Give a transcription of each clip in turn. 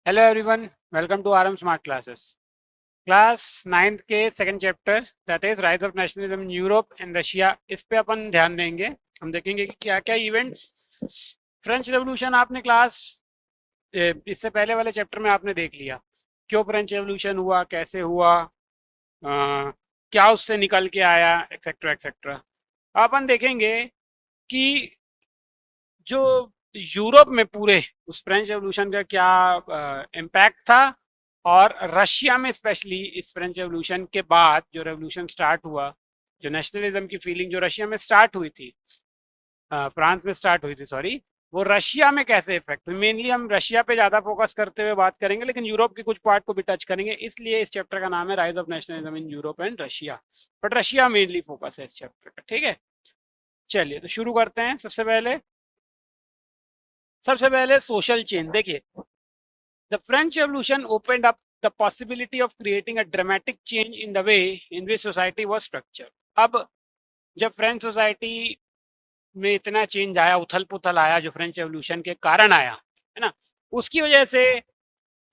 Hello everyone, welcome to RM smart classes. Class 9th के second chapter that is rise of nationalism in Europe and Russia, इस पे अपन ध्यान देंगे। हम देखेंगे कि क्या क्या इवेंट्स। फ्रेंच रेवोल्यूशन आपने क्लास इससे पहले वाले चैप्टर में आपने देख लिया, क्यों फ्रेंच रेवोल्यूशन हुआ, कैसे हुआ, क्या उससे निकल के आया, एक्सेट्रा एक्सेट्रा। अपन देखेंगे कि जो यूरोप में पूरे उस फ्रेंच रेवोल्यूशन का क्या इम्पैक्ट था, और रशिया में स्पेशली इस फ्रेंच रेवोल्यूशन के बाद जो रेवोल्यूशन स्टार्ट हुआ, जो नेशनलिज्म की फीलिंग जो रशिया में स्टार्ट हुई थी, फ्रांस में स्टार्ट हुई थी सॉरी, वो रशिया में कैसे इफेक्ट हुई। मेनली हम रशिया पे ज़्यादा फोकस करते हुए बात करेंगे, लेकिन यूरोप के कुछ पार्ट को भी टच करेंगे, इसलिए इस चैप्टर का नाम है rise of nationalism in Europe and Russia. But Russia mainly focus है इस चैप्टर का, ठीक है। चलिए तो शुरू करते हैं। सबसे पहले सोशल चेंज देखिए। The French revolution opened up the possibility of creating a dramatic change in the way in which society was structured. अब जब फ्रेंच सोसाइटी में इतना चेंज आया, उथल पुथल आया, जो फ्रेंच रेवोल्यूशन के कारण आया है ना, उसकी वजह से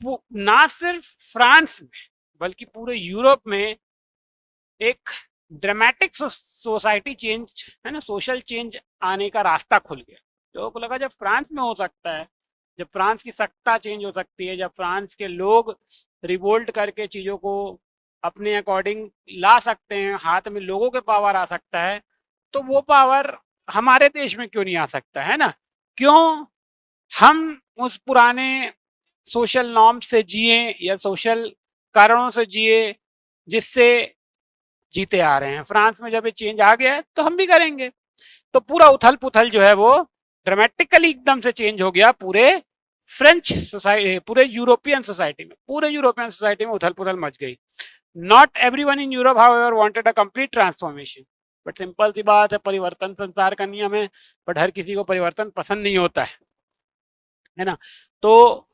ना सिर्फ फ्रांस में बल्कि पूरे यूरोप में एक ड्रामेटिक सोसाइटी चेंज है ना, सोशल चेंज आने का रास्ता खुल गया। लोगों को लगा जब फ्रांस में हो सकता है, जब फ्रांस की सत्ता चेंज हो सकती है, जब फ्रांस के लोग रिवोल्ट करके चीज़ों को अपने अकॉर्डिंग ला सकते हैं, हाथ में लोगों के पावर आ सकता है, तो वो पावर हमारे देश में क्यों नहीं आ सकता है ना। क्यों हम उस पुराने सोशल नॉर्म से जिए या सोशल कारणों से जिए जिससे जीते आ रहे हैं। फ्रांस में जब ये चेंज आ गया है तो हम भी करेंगे। तो पूरा उथल पुथल जो है वो ड्रामेटिकली एकदम से चेंज हो गया पूरे फ्रेंच सोसाइटी, पूरे यूरोपियन सोसाइटी में। पूरे यूरोपियन सोसाइटी में उथल पुथल मच गई। Not everyone in Europe however wanted a complete transformation, but simple सी बात है, परिवर्तन संसार का नियम है, बट हर किसी को परिवर्तन पसंद नहीं होता है ना। तो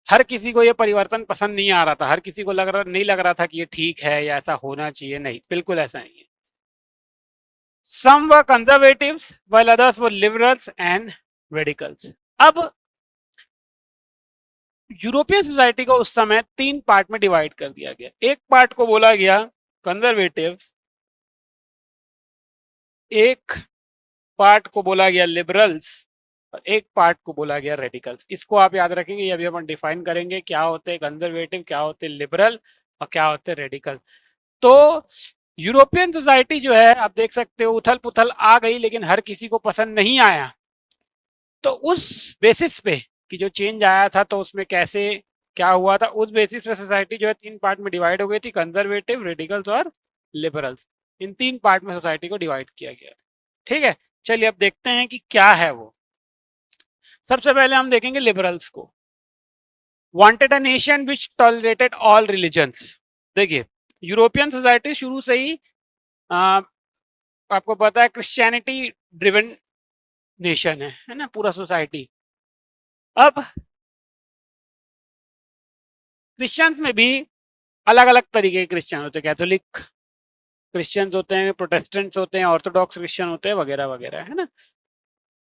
हर किसी को ये परिवर्तन पसंद नहीं आ रहा था, हर किसी को नहीं लग रहा था कि ये ठीक है या ऐसा होना चाहिए। नहीं, बिल्कुल ऐसा नहीं है। Some were conservatives while others were liberals and radicals. अब यूरोपियन सोसाइटी को उस समय तीन पार्ट में डिवाइड कर दिया गया। एक पार्ट को बोला गया कंजर्वेटिव्स, एक पार्ट को बोला गया लिबरल्स, और एक पार्ट को बोला गया रेडिकल्स। इसको आप याद रखेंगे, ये अभी अपन डिफाइन करेंगे क्या होते हैं कंजर्वेटिव, क्या होते हैं लिबरल और क्या होते हैं रेडिकल। तो यूरोपियन सोसाइटी जो है, आप देख सकते हो उथल पुथल आ गई, लेकिन हर किसी को पसंद नहीं आया। तो उस बेसिस पे कि जो चेंज आया था तो उसमें कैसे क्या हुआ था, उस बेसिस पे सोसाइटी जो है तीन पार्ट में डिवाइड हो गई थी, कंजर्वेटिव, रेडिकल्स और लिबरल्स। इन तीन पार्ट में सोसाइटी को डिवाइड किया गया। ठीक है, चलिए अब देखते हैं कि क्या है वो। सबसे पहले हम देखेंगे लिबरल्स को। Wanted a nation which tolerated all religions. देखिए, यूरोपियन सोसाइटी शुरू से ही आपको पता है क्रिश्चियनिटी ड्रिवन नेशन है ना, पूरा सोसाइटी। अब क्रिश्चियंस में भी अलग अलग तरीके के क्रिश्चियन होते हैं। कैथोलिक क्रिश्चियंस होते हैं, प्रोटेस्टेंट्स होते हैं, ऑर्थोडॉक्स क्रिश्चियन होते हैं, वगैरह वगैरह, है ना।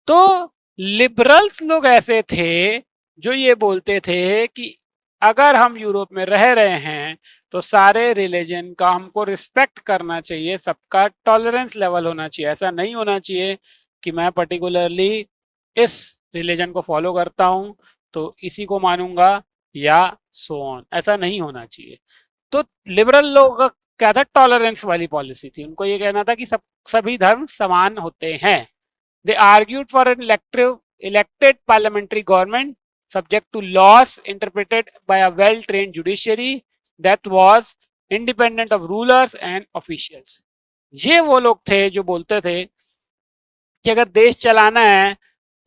तो लिबरल्स लोग ऐसे थे जो ये बोलते थे कि अगर हम यूरोप में रह रहे हैं तो सारे रिलीजन का हमको रिस्पेक्ट करना चाहिए, सबका टॉलरेंस लेवल होना चाहिए। ऐसा नहीं होना चाहिए कि मैं पर्टिकुलरली इस रिलीजन को फॉलो करता हूं तो इसी को मानूंगा या सो ऑन, ऐसा नहीं होना चाहिए। तो लिबरल लोगों का क्या था, टॉलरेंस वाली पॉलिसी थी। उनको ये कहना था कि सभी धर्म समान होते हैं। They argued for an elected parliamentary government subject to laws interpreted by a well-trained judiciary that was independent of rulers and officials. ये वो लोग थे जो बोलते थे कि अगर देश चलाना है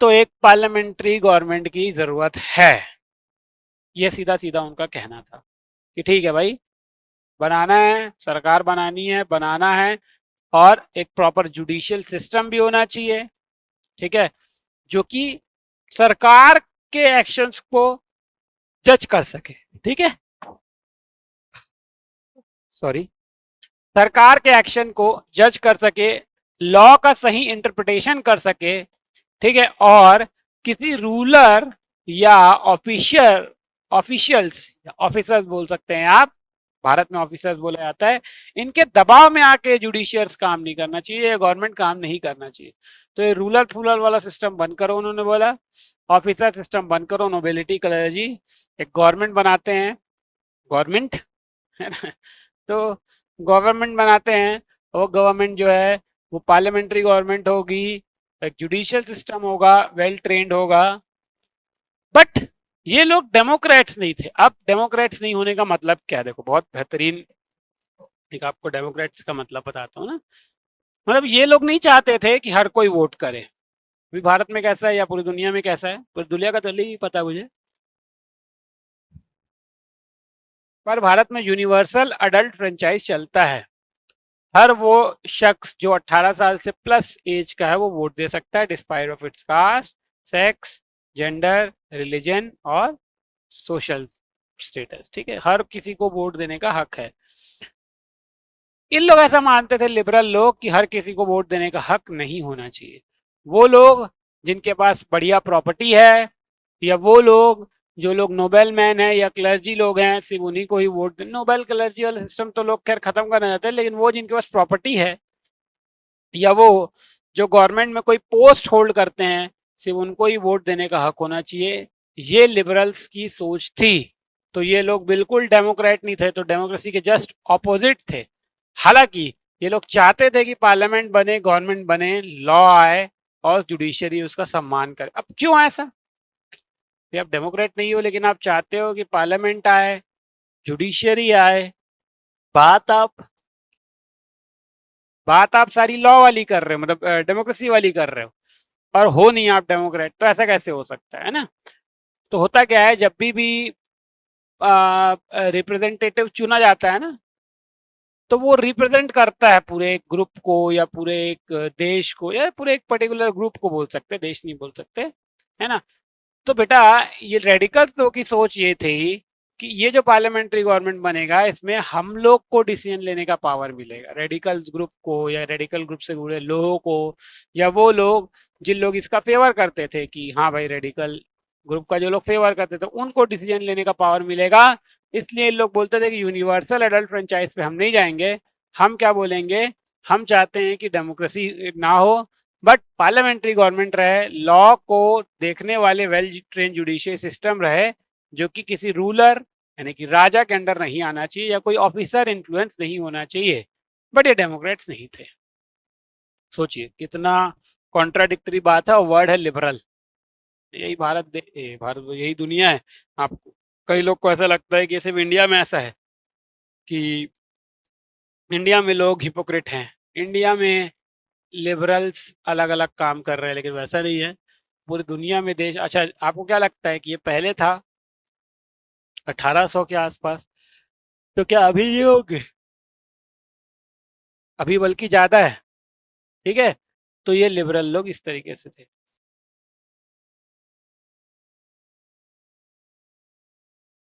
तो एक पार्लियामेंट्री गवर्नमेंट की जरूरत है। ये सीधा सीधा उनका कहना था कि ठीक है भाई, बनाना है, सरकार बनानी है, बनाना है, और एक प्रॉपर जुडिशियल सिस्टम भी होना चाहिए, ठीक है, जो कि सरकार के एक्शंस को जज कर सके। ठीक है, सॉरी, सरकार के एक्शन को जज कर सके, लॉ का सही इंटरप्रिटेशन कर सके, ठीक है, और किसी रूलर या ऑफिशियल ऑफिशियल्स, ऑफिसर्स बोल सकते हैं आप, भारत में ऑफिसर्स बोला जाता है, इनके दबाव में आके जुडिशियर्स काम नहीं करना चाहिए, गवर्नमेंट काम नहीं करना चाहिए। तो ये रूलर फूलर वाला सिस्टम बंद करो, उन्होंने बोला ऑफिसर सिस्टम बंद करो, नोबिलिटी कलर्जी, एक गवर्नमेंट बनाते हैं, गवर्नमेंट है ना, तो गवर्नमेंट बनाते हैं, वो गवर्नमेंट जो है वो पार्लियामेंट्री गवर्नमेंट होगी, एक जुडिशियल सिस्टम होगा, वेल ट्रेंड होगा। बट ये लोग डेमोक्रेट्स नहीं थे। अब डेमोक्रेट्स नहीं होने का मतलब क्या है, देखो बहुत बेहतरीन एक आपको डेमोक्रेट्स का मतलब बताता हूँ ना। मतलब ये लोग नहीं चाहते थे कि हर कोई वोट करे, अभी भारत में कैसा है या पूरी दुनिया में कैसा है, पूरी दुनिया का तो नहीं पता मुझे, पर भारत में यूनिवर्सल अडल्ट फ्रेंचाइज चलता है। हर वो शख्स जो 18 साल से प्लस एज का है वो वोट दे सकता है, despite of its caste, sex, gender, religion और सोशल स्टेटस। ठीक है, हर किसी को वोट देने का हक है। इन लोग ऐसा मानते थे लिबरल लोग कि हर किसी को वोट देने का हक नहीं होना चाहिए। वो लोग जिनके पास बढ़िया प्रॉपर्टी है, या वो लोग जो लोग नोबेल मैन है या क्लर्जी लोग हैं, सिर्फ उन्हीं को ही वोट दे। नोबेल क्लर्जी वाला सिस्टम तो लोग खैर खत्म करना चाहते हैं, लेकिन वो जिनके पास प्रॉपर्टी है या वो जो गवर्नमेंट में कोई पोस्ट होल्ड करते हैं, सिर्फ उनको ही वोट देने का हक होना चाहिए। ये लिबरल्स की सोच थी। तो ये लोग बिल्कुल डेमोक्रेट नहीं थे, तो डेमोक्रेसी के जस्ट ऑपोजिट थे। हालांकि ये लोग चाहते थे कि पार्लियामेंट बने, गवर्नमेंट बने, लॉ आए और जुडिशियरी उसका सम्मान करे। अब क्यों ऐसा, कि आप डेमोक्रेट नहीं हो लेकिन आप चाहते हो कि पार्लियामेंट आए, जुडिशियरी आए, बात आप बात आप सारी लॉ वाली कर रहे हो, मतलब डेमोक्रेसी वाली कर रहे हो, और हो नहीं आप डेमोक्रेट, तो ऐसा कैसे हो सकता है ना। तो होता क्या है, जब भी रिप्रेजेंटेटिव चुना जाता है ना, तो वो रिप्रेजेंट करता है पूरे एक ग्रुप को या पूरे एक देश को या पूरे एक पर्टिकुलर ग्रुप को बोल सकते, देश नहीं बोल सकते, है ना। तो बेटा ये रेडिकल्स लोगों की सोच ये थी कि ये जो पार्लियामेंट्री गवर्नमेंट बनेगा इसमें हम लोग को डिसीजन लेने का पावर मिलेगा, रेडिकल्स ग्रुप को या रेडिकल ग्रुप से जुड़े लोगों को, या वो लोग जिन लोग इसका फेवर करते थे कि हाँ भाई रेडिकल ग्रुप का जो लोग फेवर करते थे उनको डिसीजन लेने का पावर मिलेगा। इसलिए लोग बोलते थे कि यूनिवर्सल एडल्ट फ्रेंचाइज पे हम नहीं जाएंगे, हम क्या बोलेंगे, हम चाहते हैं कि डेमोक्रेसी ना हो बट पार्लियामेंट्री गवर्नमेंट रहे, लॉ को देखने वाले वेल ट्रेन जुडिशियल सिस्टम रहे, जो कि किसी रूलर यानी कि राजा के अंडर नहीं आना चाहिए या कोई ऑफिसर इन्फ्लुएंस नहीं होना चाहिए। बट ये डेमोक्रेट्स नहीं थे। सोचिए कितना कॉन्ट्राडिक्टरी बात है, और वर्ड है लिबरल। यही भारत यही दुनिया है। आपको कई लोग को ऐसा लगता है कि सिर्फ इंडिया में ऐसा है कि इंडिया में लोग हिपोक्रेट हैं, इंडिया में लिबरल्स अलग अलग काम कर रहे हैं, लेकिन वैसा नहीं है पूरी दुनिया में देश। अच्छा आपको क्या लगता है कि ये पहले था 1800 के आसपास, तो क्या अभी ये होंगे, अभी बल्कि ज्यादा है। ठीक है, तो ये लिबरल लोग इस तरीके से थे।